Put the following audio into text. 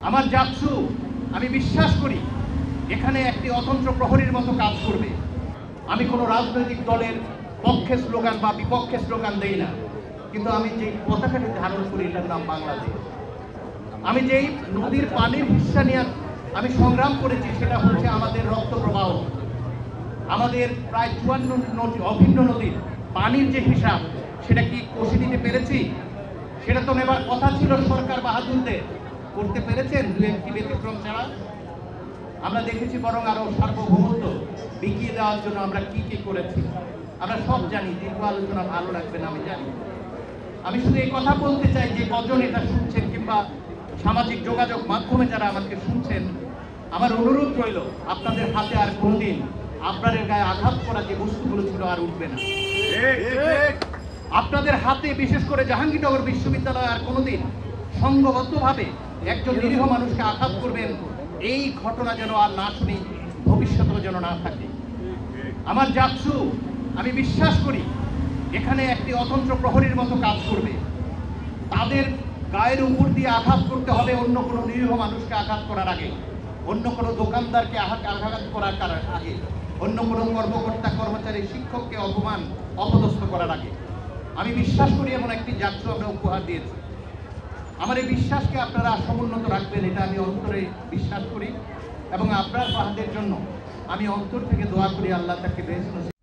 আমার জাকসু আমি বিশ্বাস করি এখানে একটি অতন্ত্র প্রহরীর মতো কাজ করবে। আমি কোনো রাজনৈতিক দলের পক্ষে স্লোগান বা বিপক্ষে স্লোগান দেই না, কিন্তু আমি যে পতাকাটি ধারণ করি এটার নাম বাংলাদেশ। আমি যেই নদীর পানির হিস্সা নিয়ে আমি সংগ্রাম করেছি সেটা হচ্ছে আমাদের রক্ত প্রবাহ। আমাদের প্রায় 54 অভিন্ন নদীর পানির যে হিসাব সেটা কি কষে দিতে পেরেছি? সেটা তো নেবার কথা ছিল সরকার বাহাদুরদের। করতে পেরেছেন দু একটি ব্যতিক্রম ছাড়া? আমরা দেখেছি বরং আরো সার্বভৌমত্ব বিকিয়ে দেওয়ার জন্য আমরা কি কি করেছি আমরা সব জানি। দীর্ঘ আলোচনা ভালো লাগবে না আমি জানি। আমি শুধু এই কথা বলতে চাই যে কজন এটা শুনছেন কিংবা সামাজিক যোগাযোগ মাধ্যমে যারা আমাকে শুনছেন, আমার অনুরোধ রইল আপনাদের হাতে আর কোনদিন আপনাদের গায়ে আঘাত করা যে বস্তুগুলো ছিল আর উঠবে না। আপনাদের হাতে বিশেষ করে জাহাঙ্গীরনগর বিশ্ববিদ্যালয় আর কোনোদিন সংঘবদ্ধভাবে একজন নিরীহ মানুষকে আঘাত করবেন এই ঘটনা যেন আর না শুনি, ভবিষ্যতেও যেন না থাকে। আমার জাকসু আমি বিশ্বাস করি এখানে একটি অতন্ত্র প্রহরীর মতো কাজ করবে। তাদের গায়ের উপর দিয়ে আঘাত করতে হবে অন্য কোনো নিরীহ মানুষকে আঘাত করার আগে, অন্য কোনো দোকানদারকে আঘাত করার আগে, অন্য কোনো কর্মকর্তা কর্মচারী শিক্ষককে অপদস্থ করার আগে। আমি বিশ্বাস করি এমন একটি জাকসু আমরা উপহার দিয়েছি। আমার এই বিশ্বাসকে আপনারা সমুন্নত রাখবেন এটা আমি অন্তরে বিশ্বাস করি, এবং আপনার বাহাদের জন্য আমি অন্তর থেকে দোয়া করি আল্লাহ তাকে বেহেশত